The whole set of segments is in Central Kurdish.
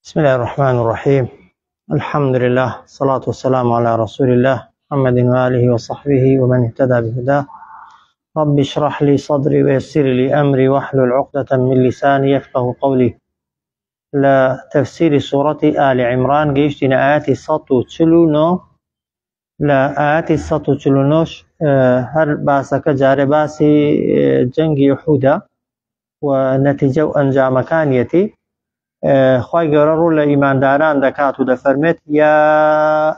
بسم الله الرحمن الرحيم. الحمد لله، الصلاة والسلام على رسول الله محمد وآله وصحبه ومن اهتدى بهداه. رب اشرح لي صدري ويسر لي أمري واحلل عقدة من لساني يفقه قولي. لا تفسير سورة آل عمران قيشتنا آيات السطو تشلونو لا آيات السطو تشلونوش هر باسك جارباسي جنگي حودا ونتيجة أنجام كانيتي خواهی گەورە ڕوو لە ئیمانداران دەکات و دەفەرمێت یا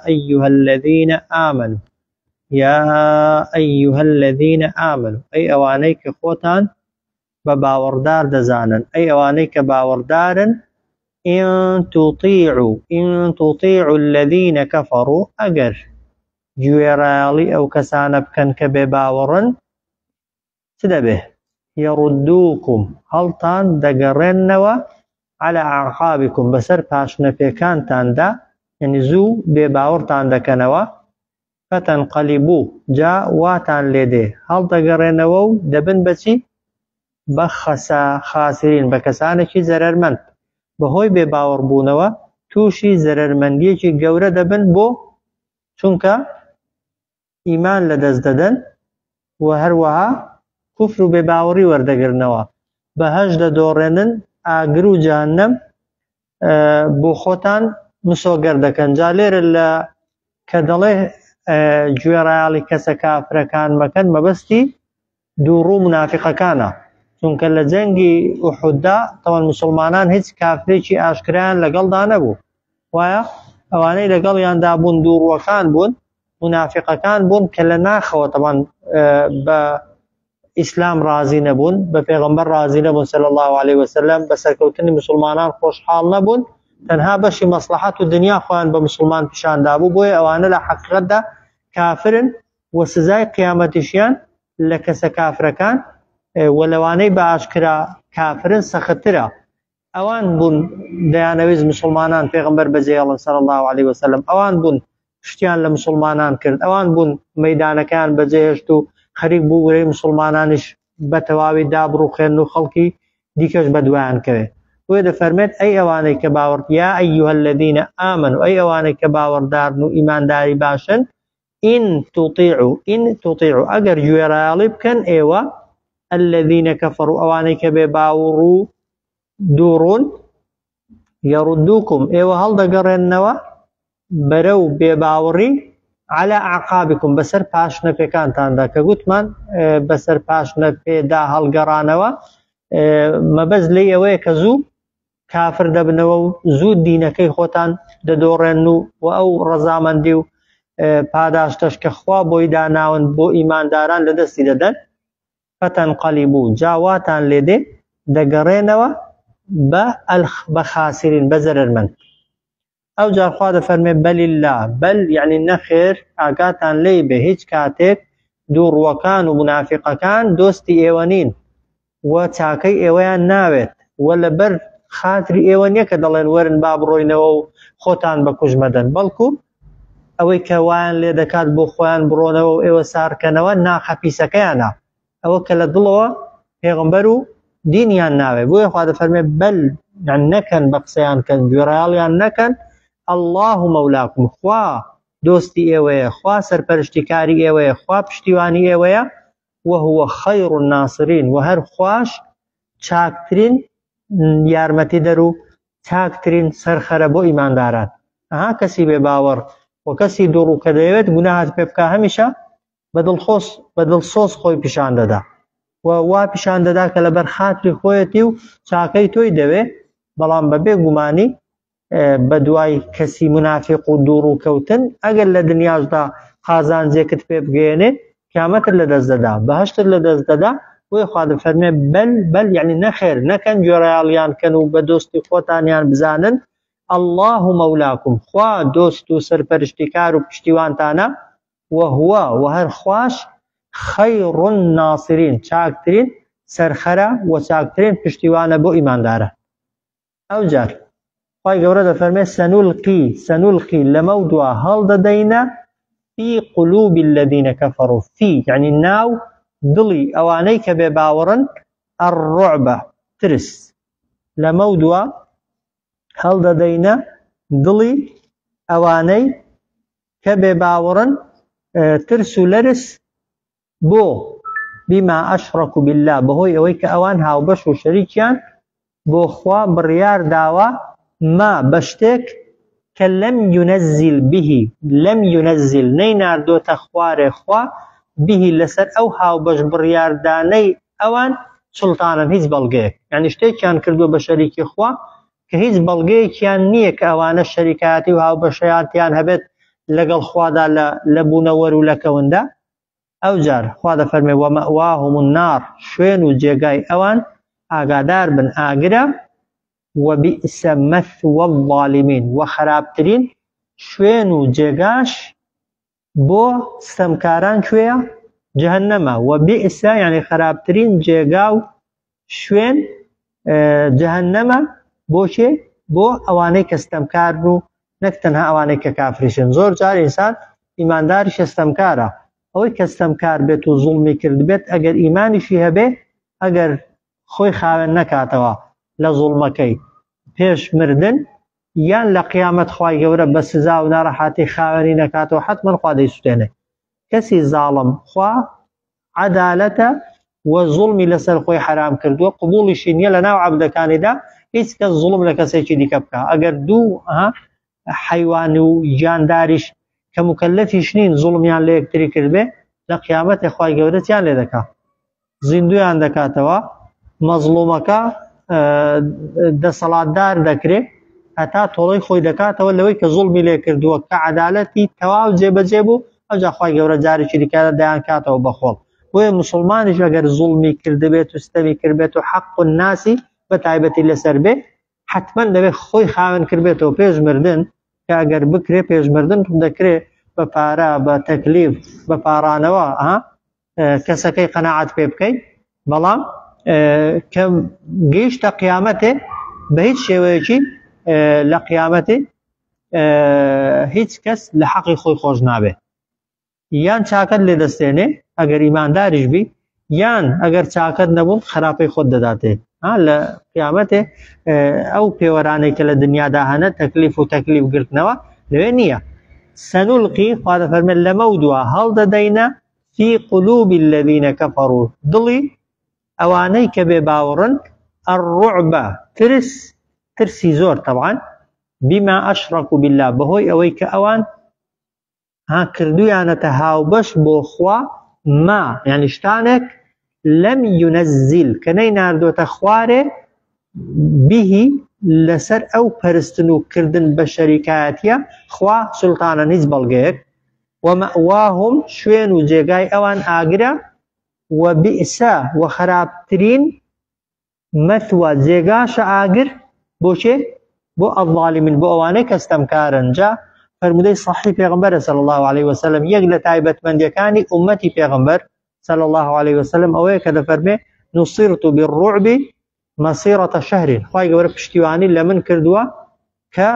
ئەیها الذین ئامنوا یا ئەیها الذین ئامنوا ئەی ئەوانەی کە خۆتان بە باوەڕدار دەزانن، ئەی ئەوانەی کە باوەڕدارن، ئین تطیعوا الذین کەفەڕوا ئەگەر گوێڕایەڵی ئەو کەسانە بکەن کە بێ باوەڕن چ دەبێ؟ یەڕودووکم هەڵتان دەگەڕێنەوە على أعقابكم بسر پاشنەپێکانتان دا، یعنی زوو بێباوەڕتان دەکەنەوە، فتنقلبوا جا واتان لێدێ هەڵدەگەڕێنەوە و دەبن بەچی؟ بە خاسرین، بە کەسانێکی زەرەرمەند، بەهۆی بێباوەڕبوونەوە تووشی زەرەرمەندیەکی گەورە دەبن بۆ چونکە ئیمان لەدەست دەدەن و هەروەها کوفر و بێباوەڕی وەردەگرنەوە، بەهەش دەدۆڕێنن، ئاگر و جەهەنەم بۆ خۆتان مسۆگەر دەکەن. جا لێرە لە کە دەڵێ گوێڕایەڵی کەسە کافرەکان مەکەن مەبەستی دووڕوو منافقەکانە، چونکە لە جەنگی ئوحوددا تەواو موسڵمانان هیچ کافرێکی ئاشکرایان لەگەڵدا نەبوو، وایە ئەوانەی لەگەڵیاندا بوون دووڕووەکان بوون، منافقەکان بوون کە لە ناخەوە تەواو بە ئیسلام رازی نەبوون، بە پێغەمبەر رازی نەبوون صلی الله عليه وسلم، بە سەرکەوتنی مسلمانان خۆشحاڵ نەبوون، تەنها بەشی مەسلحەت و دنیا خۆیان بە مسلمان پیشاندا بوو، بۆیە ئەوانە لە حەقیقەتدا کافرن و سزای قیامەتیشیان لە کەسە کافرەکان و لەوانەی بە ئاشکرا کافرن سەختترە. ئەوان بوون دەیانەویست مسلمانان پێغەمبەر بەجێهێڵن صلی الله عليه وسلم، ئەوان بوون شتیان لە مسلمانان کرد، ئەوان بوون مەیدانەکان بەجێهێشت و خەریک بوو وەرەی مسلمانانیش بە تەواوی دابڕوخێن و خەڵکی دیکەش بەدوایان کەوێ. بۆیە دەفەرمێت ئەی ئەوانەی کە باوەڕ یا ئەیها الذین ئامنوا ئەی ئەوانەی کە باوەڕدارن و ئیمانداری باشن، ئین تطیعوا ئەگەر گوێڕایەڵی بکەن ئێوە الذین کەفەڕوا ئەوانەی کە بێ باوەڕ و دووڕوون، یەڕودووکم ئێوە هەڵدەگەڕێنەوە بەرەو بێباوەڕی على أعقابكم بسر پاشنەپێکانتاندا، کە گوتمان بەسەر پاشنەپێدا هەڵگەڕانەوە مەبەز لێی ئەوەیە کە زوو کافر دەبنەوە و زوو دینەکەی خۆتان دەدۆڕێن و ئەو ڕەزامەندی و پاداشتەش کە خوا بۆی داناون بۆ ئیمانداران لەدەستی دەدەن، فتنقلبوا جاواتان لێدێ دەگەڕێنەوە بە خاسرین، بە زەرەرمەند. ئەو جار خوا دەفەرمێ بەل الله، بەل یعنی نەخێر، ئاگاتان لێی بێ هیچ کاتێک دووڕووەکان و منافقەکان دۆستی ئێوە نین و چاکەی ئێوەیان ناوێت، و لەبەر خاتری ئێوە نییە کە دەڵێن وەرن با بڕۆینەوە و خۆتان بە کوژ مەدەن، بەڵکو ئەوەی کە وایان لێ دەکات بۆ خۆیان بڕۆنەوە و ئێوە سارکەنەوە ناخەپیسەکەیانە، ئەوە کە لە دڵەوە پێغەمبەر و دینیان ناوێ. بۆیە خوا دەفەرمێ بەل نەکەن، بە قسەیان کەن، گوێڕایەڵیان نەکەن، الله مولاکم خوا دۆستی ئێوەیە، خوا سەرپەرشتیکاری ئێوەیە، خوا پشتیوانی ئێوەیە، وهو خەیر الناصرین، و هەر خوش چاکترین یارمەتی دەر و چاکترین سەرخەرە بۆ ئیمانداران. ئەها کەسی بێ باوەڕ و کەسی دووڕوو کە دەیەوێت گوناهات پێ بکا هەمیشە بە دڵسۆز خۆی پیشان دەدا و وا پیشان دەدا کە لەبەر خاتری خۆیەتی و چاکەی تۆی دەوێ، بەڵام بەبێ گومانی بە دوای کەسی منافق و دووڕوو کەوتن ئەگەر لە دنیاشدا قازانجێکت پێ بگەێنێ قیامەتت لەدەست دەدا، بەهەشتت لەدەست دەدا. بۆیە خوا دەفەرمێ بەل یعنی نەخێر، نەکەن گوێڕایەڵیان کەن و بە دۆستی خۆتانیان بزانن، الله مولاکم خوا دۆست و سەرپەرشتیکار و پشتیوانتانە، وهو و هەر خوش خەیر الناصرین چاکترین سەرخەرە و چاکترین پشتیوانە بۆ ئیماندارە. ئەو جار خی گەورە دەفەرمێ سەنولقی لەمە دووە هەڵدەدەینە فی قلوب الذین کەفەڕوا، فی یعنی ناو دڵی ئەوانەی کە بێ باوەڕن، الرعب ترس، لەمە دووە هەڵدەدەینە دڵی ئەوانەی کە بێباوەڕن ترس و لەرس بۆ بما ئەشڕەکوا بالله بەهۆی ئەوەی کە ئەوان هاوبەش و شەریکیان بۆ خوا بڕیار داوە ما بە شتێک کە لەم یونەزیل بیهی لەم یونەزیل نەیناردۆتە خوارێ خوا بیهی لەسەر ئەو هاوبەش بڕیاردانەی ئەوان سوڵتانن هیچ بەڵگەیەک یعنی شتێکیان کردووە بە شەریکی خوا کە هیچ بەڵگەیەکیان نییە کە ئەوانە شەریکایەتی و هاوبەشەیانتیان هەبێت لەگەڵ خوادا لە بوونەوەر و لە کەوندا ئەوجار خوا دەفەرمێ وەمەئواهم النار شوێن و جێگای ئەوان ئاگادار بن ئاگرە وبئس مثوى الظالمين وخرابترین شوێن و جێگاش بۆ ستەمکاران کوێیە جەهەنەمە وبئس یعنی خرابترین جێگا و شوێن جەهەنەمە بۆ چێ بۆ ئەوانەی کە ستەمکار بوو نەک تەنها ئەوانەی کە کافریشن زۆر جار ئینسان ئیمانداریش ستەمکارە ئەوەی کە ستەمکار بێت و زوڵمی کرد بێت ئەگەر ئیمانیشی هەبێ ئەگەر خۆی خاوێن نەکاتەوە لە زوڵمەکەی پێش مردن یان لە قیامەت خوای گەورە بە سزا و ناڕەحەتی خاوێنی نەکاتەوە حەتمەن خوا دەیسوتێنێ کەسی زاڵم خوا عەدالەتە و زوڵمی لەسەر خۆی حرام کردووە قبوڵیشی نییە لە ناو عەبدەکانیدا هیچ کەس زوڵم لە کەسێکی دیکە بکە ئەگەر دوو حەیوان و جانداریش کە مکەلەفیش نین زوڵمیان لە یەکتری کرد بێ لە قیامەتێ خوای گەورە چیان لێ دەکا زیندویان دەکاتەوە مەزلومەکە دەسەڵاتدار دەکرێت هەتا تۆڵەی خۆی دەکاتەوە لەوەی کە زوڵمی لێ کردووە کە عەدالەتی تەواو جێبەجێ بوو ئەوجا خوای گەورە جارێکی دیکە دەیان کاتەوە بەخۆڵ بۆیە موسڵمانیش ئەگەر زوڵمی کردبێت و ستەمی کردبێت و حەق الناسی بە تایبەتی لەسەر بێ حتمەن دەبێت خۆی خاوێن کردبێتەوە پێش مردن کە ئەگەر بکرێ پێش مردن دەکرێت بە پارە بە تەکلیف بە پارانەوە کەسەکەی قەناعەت پێ بکەیت بەڵام کە گەیشتە قیامەتێ بە هیچ شێوەیەکی لە قیامەتێ هیچ کەس لە حەقی خۆی خۆش نابێ یان چاکەت لێ دەستێنێ ئەگەر ئیمانداریش بی یان ئەگەر چاکەت نەبوون خراپەی خۆت دەداتێ لە قیامەتێ ئەو پێوەرانەی کە لە دنیادا هەنە تەکلیف و تەکلیف گرتنەوە لەوێ نییە سەنولقی خوا دەفەرمێت لەمە دووە هەڵدەدەینە فی قلوب الذین کەفەڕوا دڵی ئەوانەی کە بێ باوەڕن الرعب ترسی زۆر طبعا بما ئەشڕەکوا بالله بەهۆی ئەوەی کە ئەوان کردویانەتە هاوبەش بۆ خوا ما یعنی شتانێک لەم یونەزیل کە نەیناردۆتە خوارێ بیهی لەسەر ئەو پەرستن و کردن بە شەریکایەتیە خوا سوڵتانە هیچ بەڵگەیەک ومەئواهم شوێن و جێگای ئەوان ئاگرە وبئسە و خراپترین مەثوە جێگاشە ئاگر بۆ چێ بۆ الظالمین بۆ ئەوانەی کە ستەمکارن جا فرمودەی صحیح پێغەمبەرە صلی الله عليه وسلم یەک لە تایبەتمەندیەکانی ئومەتی پێغەمبەر صلی الله عليه وسلم ئەوەیە کە دەفەرمێ نصرت بالرعب مسيرة شهر خوای گەورە پشتیوانی لە من کردووە کە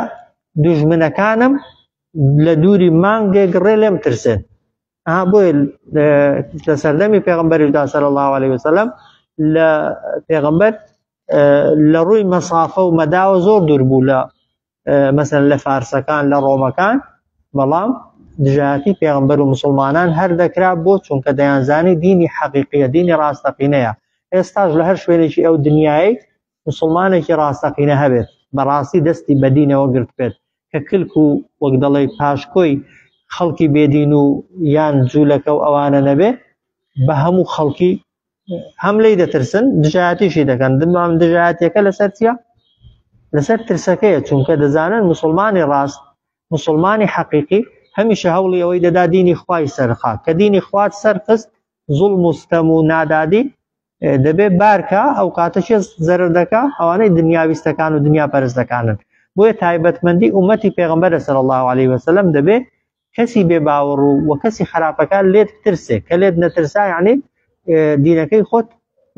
دوژمنەکانم لە دووری مانگێک ڕێ لێم ترسێن بۆیە لە سەردەمی پێغەمبەریشدا صلی الله عليه وسلم لە پێغەمبەر لە ڕووی مەسافە و مەداوە زۆر دوور بوو لە مەسەن لە فارسەکان لە ڕۆمەکان بەڵام دژایەتی پێغەمبەر و مسلمانان هەر دەکرا بۆ چونکە دەیانزانی دینی حەقیقیە دینی ڕاستەقینەیە ئێستاش لە هەر شوێنێکی ئەو دنیای مسلمانێکی ڕاستەقینە هەبێت بەڕاستی دەستی بە دینەوە گرت بێت کە کلک و وەک دەڵێ پاشکۆی خەڵکی بێدین و یان جوولەکە و ئەوانە نەبێ بە هەموو خەڵکی هەم لی دەترسن دژایەتیشی دەکەن دژایەتیەکە لەسەر چیە؟ لەسەر ترسەکەیە چونکە دەزانن مسلمانی ڕاست مسلمانی حەقیقی هەمیشە هەوڵی ئەوەی دەدا دینی خوای سەرخا کە دینی خوات سەرخست زوڵم و ستەم و نادادی دەبێ بارکە ئەو کاتەشێ زەرر دەکا ئەوانەی دنیاویستەکان و دنیا پەرستەکانن بۆیە تایبەتمەندی ئومەتی پێغەمبەر صلی الله عليه وسلم دەبێ کەسی بێ باوەڕ و کەسی خراپەکان لێت بترسێ کە لێت نەترسا یعنی دینەکەی خۆت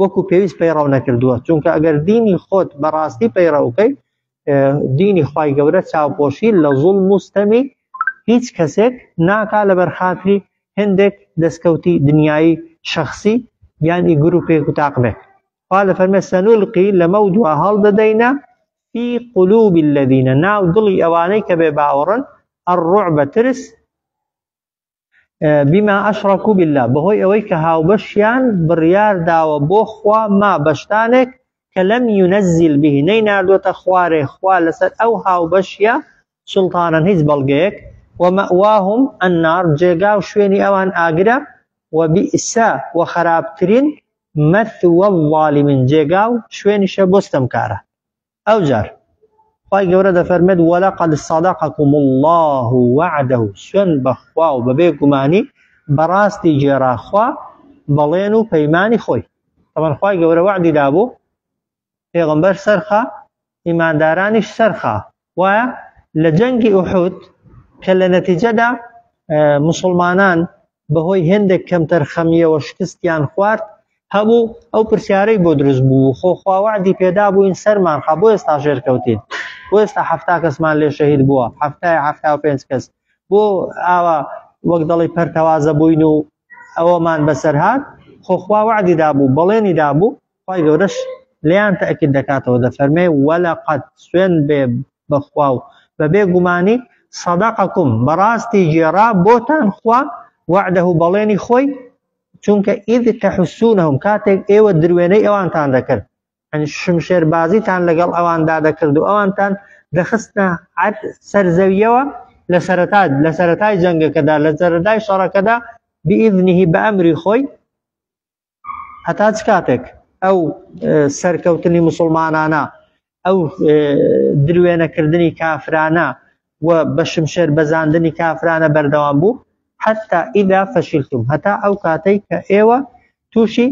وەکو پێویست پەیڕەو نەکردووە چونکە ئەگەر دینی خۆت بەڕاستی پەیڕەوکەی دینی خوای گەورە چاوپۆشی لە زوڵم و ستەمی هیچ کەسێک ناکا لەبەر خاتری هەندێک دەستکەوتی دنیایی شەخصی یانی گروپێک و تاقمێک خوا دەفەرمێ سەنولقی لەمە دووە هەڵدەدەینە في قلوب الذين ناو دڵی ئەوانەی کە بێ باوەڕن الرعب ترس بما أشركوا بالله بەهۆی ئەوەی کە هاوبەشیان بڕیار داوە بۆ خوا ما بەشتانێک کە لەم ينزل به نەیناردووەتە خوارێ خوا لەسەر ئەو هاوبەشیە سوڵتانن هیچ بەڵگەیەک ومأواهم النار جێگا و شوێنی ئەوان ئاگرە وبئس وخرابترین مثوى الظالمين جێگا و شوێنیشە بۆ ستەمکارە. ئەو جار خوای گەورە دەفەرمێت وەلەقەد صەدەقەکم الله وعده سوێن بەخوا و بەبێ گومانی بەڕاستی گێڕا خوا بەڵێن و پەیمانی خۆی. طبعا خوای گەورە وعدی دابوو پێغەمبەر سەرخە ئیماندارانیش سەرخە وایە لە جەنگی ئوحود کە لە نەتیجەدا مسلمانان بەهۆی هێندێک کەمتەر خەمیەوە شکستیان خوارد هەبوو ئەو پرسیارەی بۆ دروست بوو خۆخوا وعدی پێدا بووین سەرمان خا بۆ ئێستا ژێرکەوتین بۆ ئێستا هەفتا کەسمان لێ شەهید بووە هەفتای 75 کەس بۆ ئاوا وەک دەڵی پەرتەوازە بووین و ئەوەمان بەسەر هات خۆخوا وعدی دابوو بەڵێنی دابوو خوای گەورەش لیان تەئکید دەکاتەوە دەفەرمێ وەلەقەد سوێن بێ بەخوا و بەبێ گومانی صەدەقەکم بەڕاستی گێڕا بۆتان خوا وعده بەڵێنی خۆی چونکە ئیذ تەحسونەهم کاتێک ئێوە دروێنەی ئەوانتان دەکرد یعنی شمشێربازیتان لەگەڵ ئەواندا دەکرد و ئەوانتان دەخستنە سەرزەویەوە لە سەرەتای جەنگەکەدا لە سەرەتای شەڕەکەدا بئیذنیه بە ئەمری خۆی هەتا چ کاتێک ئەو سەرکەوتنی مسلمانانە ئەو دروێنەکردنی کافرانە و بە شمشێر بەزاندنی کافرانە بەردەوام بوو حتى إذا فشلتم هەتا ئەو کاتەی کە ئێوە تووشی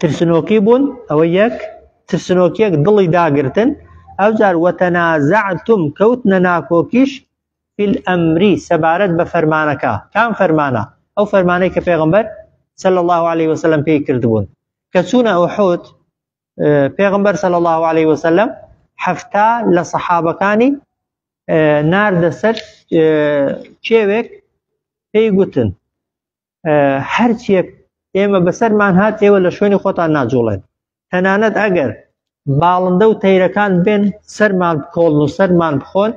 ترسنۆکی بوون ئەوە یەک ترسنۆکیەک دڵی داگرتن ئەو جار وتەنازەعتم کەوتنە ناکۆکیش في الأمر سەبارەت بە فەرمانەکە کام فەرمانە ئەو فەرمانەی کە پێغەمبەر صلى الله عليه وسلم پێی کردبوون کە چوونە ئوحود پێغەمبەر صلى الله عليه وسلم هەفتا لە سەحابەکانی ناردە سەر کێوێک پێی گوتن هەرچیەک ئێمە بەسەرمان هات ئێوە لە شوێنی خۆتان ناجوڵێن تەنانەت ئەگەر باڵندە و تەیرەکان بێن سەرمان بکۆڵن و سەرمان بخۆن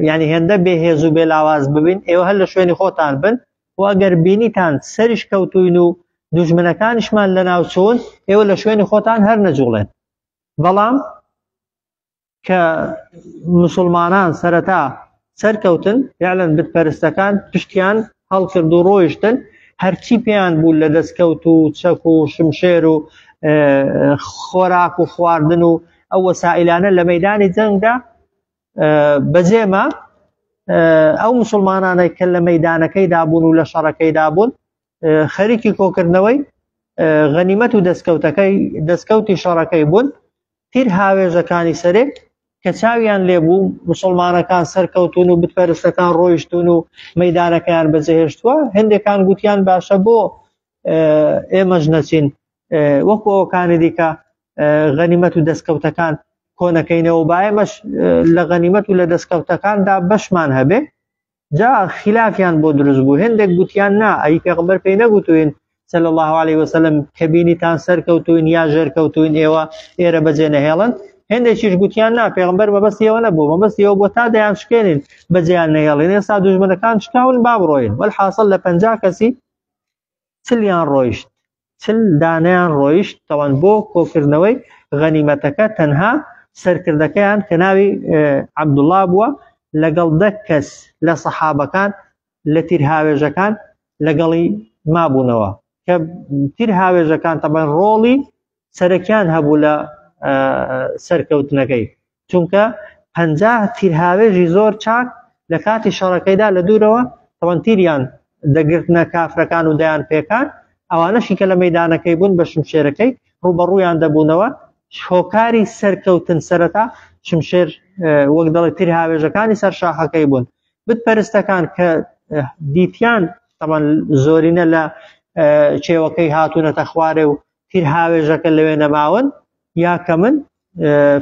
یعنی هێندە بێهێز و بێلاواز ببین ئێوە هەر لە شوێنی خۆتان بن و ئەگەر بینیتان سەریش کەوتوین و دوژمنەکانیشمان لەناو چوون ئێوە لە شوێنی خۆتان هەر نەجوڵێن. بەڵام کە مسلمانان سەرەتا سەرکەوتن یاڵەن بتپەرستەکان پشتیان هەڵکرد و ڕۆیشتن هەرچی پێیان بوو لە دەستکەوت و چەک و شمشێر و خۆراک و خواردن و ئەو وەسائلانە لە مەیدانی جەنگدا بەجێمە ئەو مسلمانانەی کە لە مەیدانەکەیدا بوون و لە شەڕەکەیدا بوون خەریکی کۆکردنەوەی غەنیمەت و دەستکەوتی شەڕەکەی بوون تیر هاوێژەکانی سەرێک کە چاویان لێبوو مسلمانەکان سەرکەوتون و بتپەرستەکان ڕۆیشتون و مەیدانەکەیان بەجێهێشتووە هەندێکان گوتیان باشە بۆ ئێمەش نەچین وەکو ئەوەکانی دیکە غەنیمەت و دەستکەوتەکان کۆنەکەینەوە با ئێمەش لە غەنیمەت و لە دەستکەوتەکاندا بەشمان هەبێ جا خلافیان بۆ دروست بوو هەندێک گوتیان نا ئەی پێغەمبەر پێی نەگوتوین صلى الله عليه وسلم کە بینیتان سەرکەوتوین یا ژێرکەوتوین ئێوە ئێرە بەجێ نەهێڵن هەندێکیش گوتیان نا پێغەمبەر مەبەستیەوە نەبوو مەبەستیەوە بۆ تا دەیان شکێنین بەجێیان نەهێڵین ئێستا دوژمنەکان شکاون با بڕۆین وەلحاصل لە 50 کەسی چلیان ڕۆیشت چل دانیان ڕۆیشت تەوان بۆ کۆکردنەوەی غەنیمەتەکە تەنها سەرکردەکەیان کە ناوی عەبدوڵڵا بووە لەگەڵ 10 کەس لە سەحابەکان لە تیر هاوێژەکان لەگەڵی مابوونەوە کە تیر هاوێژەکان تەبەن ڕۆڵی سەرەکیان هەبوو لە سەرکەوتنەکەی چونکە 50 تیر هاوێژی زۆر چاک لە کاتی شەڕەکەیدا لە دوورەوە تەبەن تیریان دەگرتنە کافرەکان و دەیان پێکان ئەوانەشی کە لە مەیدانەکەی بوون بە شمشێرەکەی ڕوبەڕوویان دەبوونەوە هۆکاری سەرکەوتن سەرەتا شمشێر وەک دەڵێ تیر هاوێژەکانی سەر شاخەکەی بوون بتپەرستەکان کە دیتیان تەبەن زۆرینە لە چێوەکەی هاتوونەتە خوارێ و تیر هاوێژەکە لەوێ نەماون یا کە من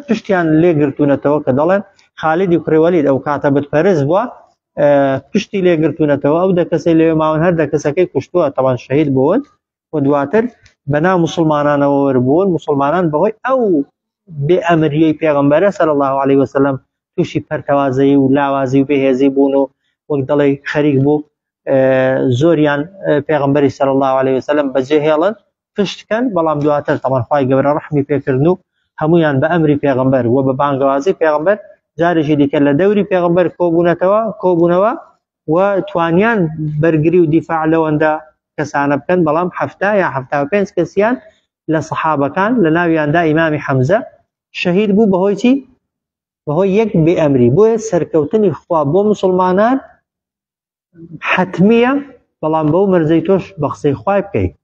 پشتیان لێگرتوونەتەوە کە دەڵێن خالیدی کوڕی وەلید ئەو کاتە بتپەرست بووە پشتی لێگرتوونەتەوە ئەو 10 کەسەی لەوێ ماون هەر 10 کەسەکەی کوشتووە تەبەن شەهید بوون و دواتر بەناو مسلمانانەوە وەربوون مسلمانان بەهۆی ئەو بأمري پیغمبر صلى الله عليه وسلم توشي پرتوازي و لاوازي و بهزي بونو وقدلي خريق بو زوريان پیغمبر صلى الله عليه وسلم بجهيلا فشتكن بلام دواتر طبعا خواهي قبر رحمي پیکردنو همویان بأمري پیغمبر و ببانگوازي پیغمبر جارشي ديكر لدوري پیغمبر كوبونوا و توانيان برگري و دفاع لوندا كسانه بكن بلام حفتا يا حفتا و پنج كسيان لصحابه كان لناويان دا امام حمزه شهيد بو بهويتي وهو يك بأمري بو سركوتني خوا بو مسلمانان حتمية بلان بو مرزيتوش بخصي خواي بكي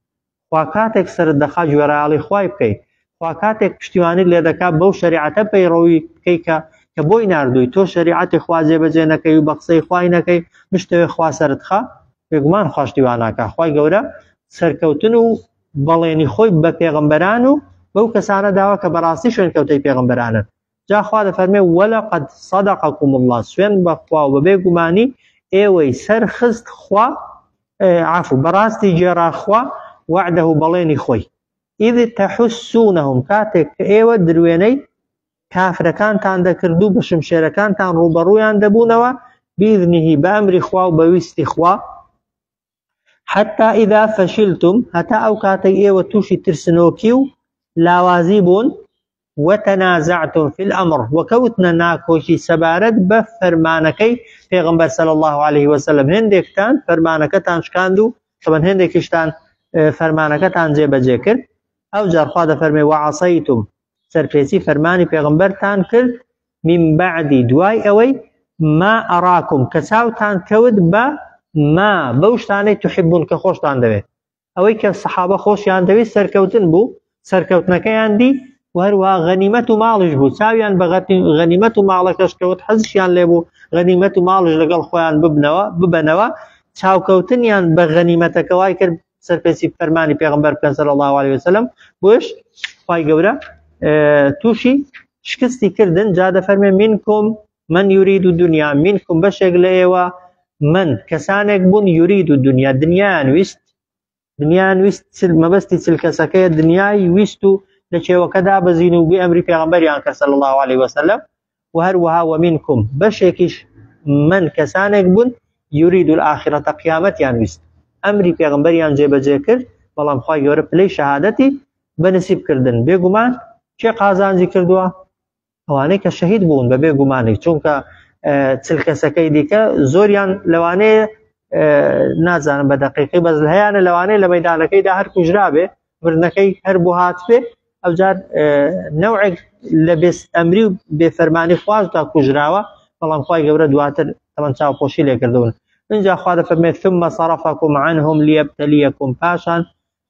خواكاتك سر الدخا جورالي خواي بكي خواكاتك پشتیوانی لدكا بو شريعته بيروي بكي كبوي ناردوي تو شريعته خوازي بجينكي وبخصي خواي نكي مشتوي خوا سردخا بيگمان خوش دیواناکا خواي گورا سركوتنو بليني خوي بپیغمبرانو بو كسانه داوا كبراسي شون كوتي پیغمبرانه جا خوا فرمي ولقد صدقكم الله سوين بخوا وبيگماني ايوي سرخست خوا عفو براستي جرا خوا وعده بليني خوي اذ تحسونهم كاتك ايوه درويني كافر كان تان دكردو بشمشير كان تان روبرويان دبونوا باذنه بامر خوا وبويست خوا حتى اذا فشلتم حتى او كاتي ايوه توشي ترسنوكيو لاوازيبون وتنازعتم في الأمر وكوتنا ناكوشي سبارد بفرمانكي پیغمبر صلى الله عليه وسلم هندكتان فرمانكتان شكاندو طبعا هندكشتان فرمانكتان زي بجيكر او جار خواده فرمي وعصيتم سرپيسي فرماني پیغمبرتان كرد من بعد دواي اوي ما اراكم كساوتان كود با ما بوشتاني تحبون كخوشتان دوي اوي كالصحابة خوشيان دوي سركوتن بو سركوتنكيان دي وهروها غنيمة مالج بو ساويان غنيمة مالكش كوت حزشيان ليبو غنيمة مالج لقل خويان ببنوا چاو كوتنيان بغنيمة كواي كر سرپيسي فرماني پیغمبر صلى الله عليه وسلم بوش خواي قورا توشي شكستي كردن جادة فرمي منكم من يريد الدنيا منكم بشق ليوا من كسانك بون يريد الدنيا دنيا ويست مبستي سلكسكي الدنيا ويستو لشيوكدا بزينو بأمر پیغمبر صلى الله عليه وسلم وهروها ومنكم بشكش من كسانك بون يريد الآخرة قيامت ويست أمر پیغمبر جيب جيكر بلام خواهي يورب لي شهادتي بنسيب كردن بيگومان چه قازان ذكر دوا اواني كشهيد بون ببيگوماني چونك تلكسكي ديكا زوريان لواني نازان بدقيقي بس الهيان لواني لميدانكي دا هر كجرابه ورنكي هر بوهات به او جار نوع لبس امري بفرماني خواج تا كجراوا والله خواي قبره دواتر طبعا چاو پوشي لكردون انجا خواده فرمي ثم صرفكم عنهم ليبتليكم پاشان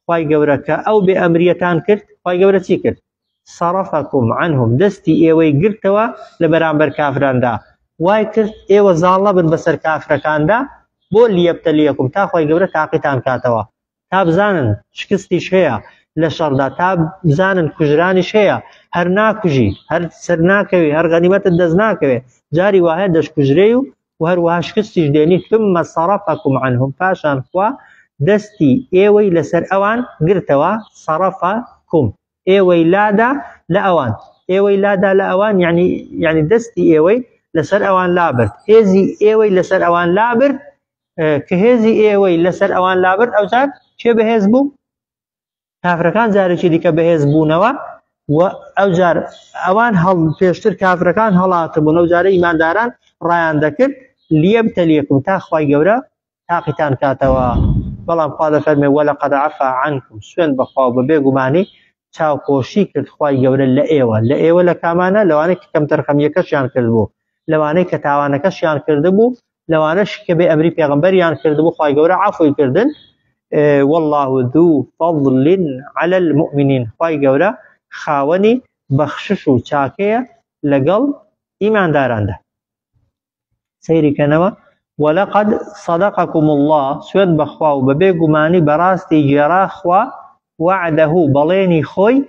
خواي قبره او بامريتان كرت خواي قبره چي كرت صرفكم عنهم دستي ايوي قرتوا لبرامبر كافران دا واي كرت ايوه زالله بن بسر كافر كان دا بو ليبتليكم تا خواي قبره تاقيتان كاتوا تاب زانن شكستيش هيا لشردا تاب زانن كجرانيش هيا هر ناكجي هر سرناكوي هر غنيمت الدزناكوي جاري واحد دش كجريو وهر واش كستيش ديني ثم صرفكم عنهم فاشان خوا دستي ايوي لسر اوان قرتوا صرفكم ايوي لادا لاوان ايوي لادا لاوان يعني دستي ايوي لسر اوان لابرت هزي ايوي لسر اوان لابرت كهزي ايوي لسر اوان لابرت او زاد چه بهز بو كافركان زارشي ديك بهز بونوا و او جار اوان هل پیشتر كافركان هلات بو نو جار ایمان داران رایان دکر ليبتليكم تا خوای گورا تاقیتان کاتوا بلام قال فرمي ولقد عفا عنكم سوين بخوا ببيگماني چاو پوشي کرد خوای گورا لایوا لکامانه لوانه کم ترخم یکشیان کردبو لوانه کتاوانه کشیان کردبو لوانه شکبه امری پیغمبریان کردبو خوای گورا عفو کردن والله ذو فضل على المؤمنين خوای گورا خاوني بخششو چاکه لقل ایمان دارنده سيري كنوا ولقد صدقكم الله سوين بخوا وببيگماني براستي جرا خوا وعده بليني خوي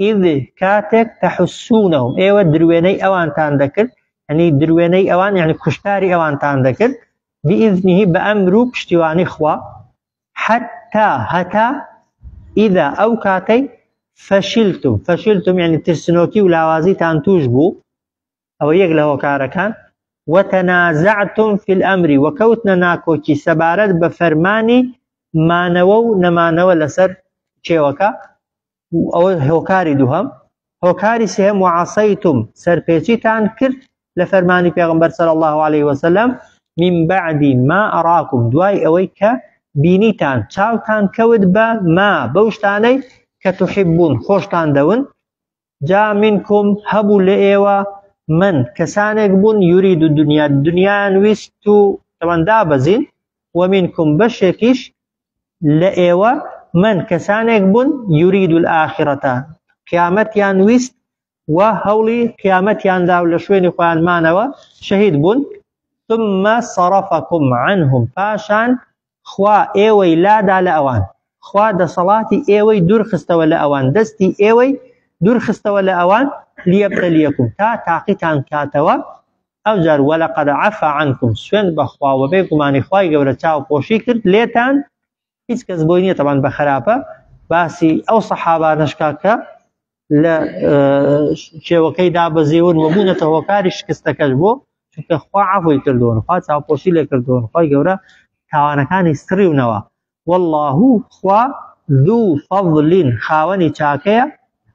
إذ كاتك تحسونهم ايوه درويني اوان تاندكر يعني درويني اوان يعني كشتاري اوان تاندكر بإذنه بأمرو بشتواني خوا حتى إذا أو كاتي فشلتم يعني ترسنوكي ولاوازي تانتوش بو أو يقله كاركان وتنازعتم في الأمر وكوتنا ناكوكي سبارت بفرماني ما نوو نما نوو لسر چێوەکە ئەوە هۆکاری دووهەم هۆکاری سێهەم وعەسەیتم سەرپێچیتان کرد لە فەرمانی پێغەمبەر صلی الله عليه وسلم من بعد ما أراكم دوای ئەوەی کە بینیتان چاوتان کەوت بە ما بەو شتانەی کە تحبون خۆشتان دەون جا منكم هەبوو لە ئێوە من کەسانێک بوون یورید و دنیایان ویست و تەوەن دابەزین ومنكم بەشێکیش لە ئێوە من کەسانێک بوون یورید الآخرەتە قیامەتیان ویست و هەوڵی قیامەتیاندا و لە شوێنی خۆیانمانەوە شەهید بوون ثم صرفكم عنهم پاشان خوا ئێوەی لادا لە ئەوان خوا دەسەڵاتی ئێوەی دوورخستەوە لە ئەوان دەستی ئێوەی دوورخستەوە لە ئەوان لیەبتەلیەکم تا تاقیتان کاتەوە ئەوجار وەلەقەد عەفا عنکم سوێند بەخوا و بێ گومانی خوای گەورە چاوپۆشی کرد لێتان هیچ کەس بۆی نییە تەمان بە خراپە باسی ئەو سەحابانەشکا کە لە شێوەکەی دابەزیون و بوونەتە هۆکاری شکستەکەش بۆ چونکە خوا عەفوی کردوون خوا چاوپۆشی لێ کردوون خوای گەورە تاوانەکانی ستڕیونەوە والله خوا ذو فضل خاوەنی چاکەیە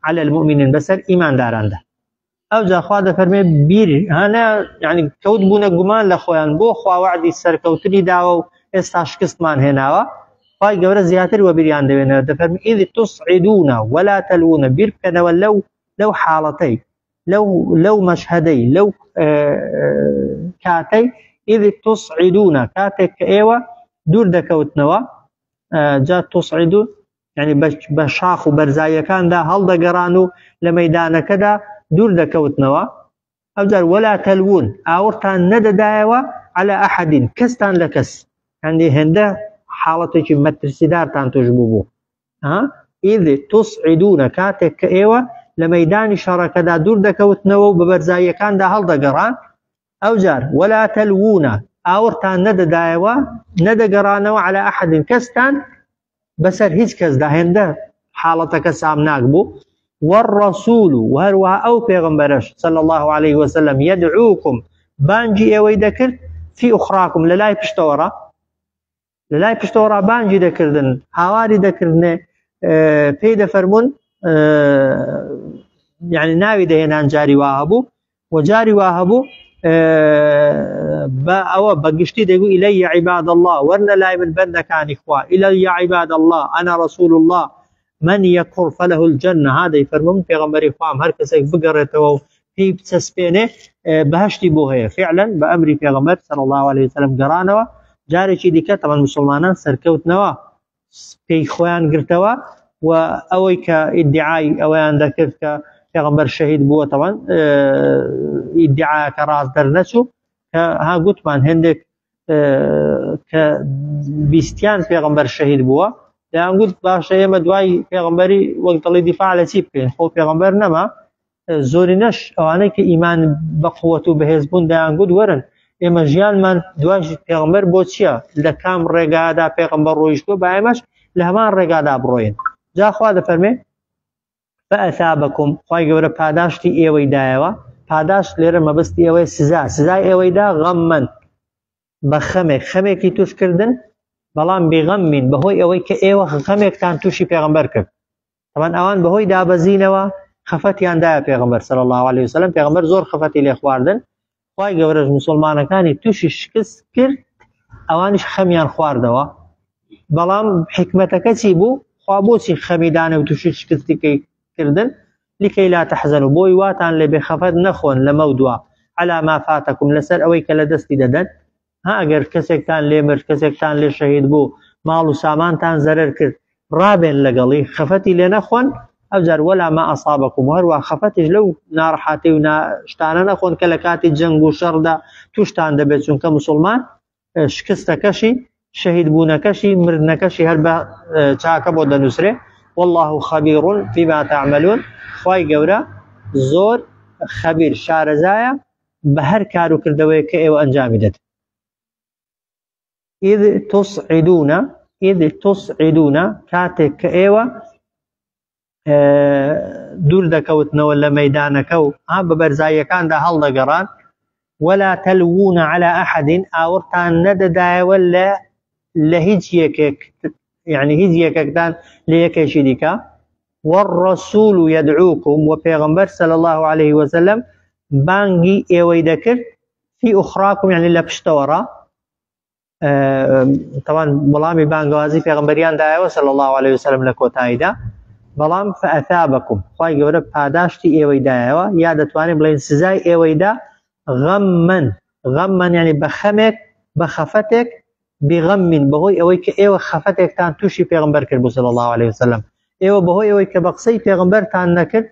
على المؤمنين بەسەر ئیمانداراندا ئەوجا خوا دەفەرمێ بیر هەنە یعنی کەوت بوونە گومان لە خۆیان بۆ خوا وعدی سەرکەوتنی داوە و ئێستا شکستمان هێناوە خوای گەورە زیاتر وەبیریان دەوێنێت دەفەرمێ إذ تصعدون ولا تلوون بیر بکەنەوە لەو حاڵەتەی لەو مەشهەدەی لەو کاتەی إذ تصعدون کاتێک کە ئێوە دوور دەکەوتنەوە جا تصعدون يعني بە شاخ و بەرزاییەکاندا هەڵدەگەڕان و لە مەیدانەکەدا دوور دەکەوتنەوە ئەوجار ولا تلوون ئاوڕتان نەدەدایەوە على أحد کەستان لە کەس هەندێ هێندە حاڵەتێکی مەترسیدارتان توش بوو إذ تصعدون کاتێک کە ئێوە لە مەیدانی شەڕەکەدا دوور دەکەوتنەوە و بە بەرزاییەکاندا هەڵدەگەڕان ئەوجار ولا تلوون ئاوڕتان نەدەدایەوە نەدەگەڕانەوە على أحد کەستان بەسەر هیچ کەسدا هێندە حاڵەتەکە سامناک بوو والرسول وهروها ئەو پێغەمبەرەش صلى الله عليه وسلم يدعوكم بانجی ئێوەی دەکرد في أخراكم لەلای پشتەوەڕا بانجی دەکردن هاواری دەکردنێ پێی دەفەرمون يعني ناوی دەهێنان جاری وا هەبوو و جاری وا هەبوو ئەوە بەگشتی دەگو إلي عباد الله وەرنە لای من بەندەکانی خوا إلي عباد الله أنا رسول الله من يكفر فله الجنة هذا يفرمون پێغەمبەری خوام هەر کەسێک بگەڕێتەوە و پێی بچەسپێنێ بەهەشتی بۆ هەیە فعلا بە ئەمری پێغەمبەر صلى الله عليه وسلم گەڕانەوە جارێکی دیکە تەمان مسلمانان سەرکەوتنەوە پێی خۆیان گرتەوە و ئەوەی کە ئیدعای ئەوەیان دەکرد کە پێغەمبەر شەهید بووە تەوان ئیدعاکە ڕاست دەرنەچوو کە ها گوتمان هێندێک کە بیستیان پێغەمبەر شەهید بووە دەیان گوت باشە ئێمە دوای پێغەمبەری وەک دەڵێ دیفاع لە چی بکەین خۆ پێغەمبەر نەما زۆرینەش ئەوانەی کە ئیمان بە قووەت و بەهێز بوون دەیان گوت وەرن ئێمە ژیانمان دوای پێغەمبەر بۆ چییە لە کام ڕێگادا پێغەمبەر ڕۆیشتووە بە ئێمەش لە هەمان ڕێگادا بڕۆین جا خوا دەفەرمێ فأثابكم خوای گەورە پاداشتی ئێوەی دایەوە پاداش لێرە مەبەستی ئێوەی سزای ئێوەیدا غەممەن بە خەمێکی توشکردن بەڵام بێغەممین بەهۆی ئەوەی کە ئێوە خەمێکتان تووشی پێغەمبەر کرد طبعاً ئەوان بەهۆی دابەزینەوە خەفەتیاندایە پێغەمبەر صلی الله عليه وسلم پێغەمبەر زۆر خەفەتی لێ خواردن خوای گەورەش مسلمانەکانی تووشی شکست کرد ئەوانیش خەمیان خواردەوە بەڵام حکمەتەکە چی بوو خوا بۆچی خەمی دانێ و تووشی شکستی کردن لكي لا تحزنوا بۆی واتان لێ بێخەفەت نەخۆن لە مەودووە على ما فاتكم لەسەر ئەوەی کە لە دەستی دەدەن ها ئەگەر کەسێکتان لێ مرد کەسێکتان لێ شەهید بوو ماڵ و سامانتان زەرەر کرد ڕابێن لەگەڵی خەفەتی لێ نەخۆن ئەوجار ولا ما أصابكم هەروە خەفەتیش لەو ناڕەحاتی و شتانە نەخۆن کە لە کاتی جەنگ و شەڕدا توشتان دەبێت چونکە مسلمان شکستەکەشی شەهید بوونەکەشی مردنەکەشی هەر بە چاکە بۆ دەنووسرێ والله خبير بما تعملون خوای گەورە زۆر خەبیر شارەزایە بە هەر کار و کردەوەی کە ئێوە ئەنجامی دەدەن إذ تصعدون کاتێک کە ئێوە دوور دەکەوتنەوە لە مەیدانەکە و بە بەرزاییەکاندا هەڵدەگەڕان ولا تلوون على أحد ئاوڕتان نەدەدایەوە لە هیچ یەکێک يعني هیچ یەکێکتان لە یەکێکی دیکە والرسول يدعوكم وبيغمبر صلى الله عليه وسلم بانگی ئێوەی دەکرد في أخراكم يعني لە پشتەوەڕا طبعا بەڵامی بانگوازی پێغەمبەریان دایەوە صلى الله عليه وسلم لە کۆتاییدا بەڵام فأثابكم خوای گەورە پاداشتی ئێوەی دایەوە یا دەتوانین بڵێن سزای ئێوەی دا غەممەن يعني بەخەمێک بەخەفەتێک بغەمین بەهۆی ئەوەی کە ئێوە خەفەتێکتان تووشی پێغەمبەر کرد بوو صلى الله عليه وسلم ئێوە بەهۆی ئەوەی کە بە قسەی پێغەمبەرتان نەکرد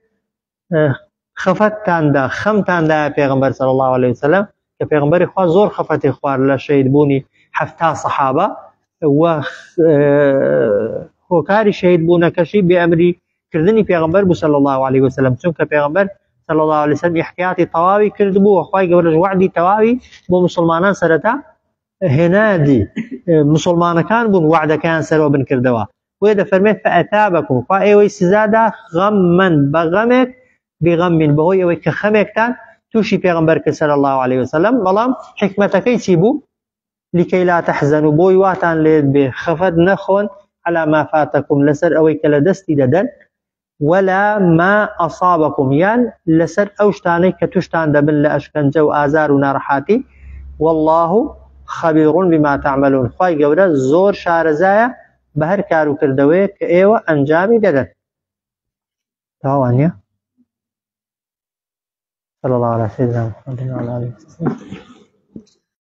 خەفەتتاندا خەمتاندا پێغەمبەر صلى الله عليه وسلم کە پێغەمبەری خوا زۆر خەفەتی خوارد لە شەهید بوونی 70 سەحابە و هۆکاری شەهید بوونەکەشی بێئەمری کردنی پێغەمبەر بوو صلى الله عليه وسلم چونکە پێغەمبەر صلى الله عليه وسلم احتیاطی تەواوی کرد بوو و خوای گەورەش وعدی تەواوی بۆ مسلمانان سەرەتا هێنادی مسلمانەکان بوون وعدەکەیان سەرەوە بنکردەوە وێ دەفەرمێت فأثابكم خوا ئێوەی سزادا غەممەن بەغەمێک بغەمین بەهۆی ئەوەی کە خەمێکتان تووشی پێغەمبەر کرد صلى الله عليه وسلم بەڵام حکمەتەکەی چی بوو لكي لا تحزنوا بۆی واتان لێت بێ خەفەت نەخۆن على ما فاتكم لەسەر ئەوەی کە لە دەستی دەدەن ولا ما أصابكم یان لەسەر ئەو شتانەی کە توشتان دەبن لە ئەشکەنجە و ئازار و ناڕەحاتی والله خبير بما تعملون خوای گەورە زۆر شارەزایە بە هەر کار و کردەوەیە کە ئێوە ئەنجامی دەدەن تاوانە صلى الله على سيدنا محمد وعلى آله وسلم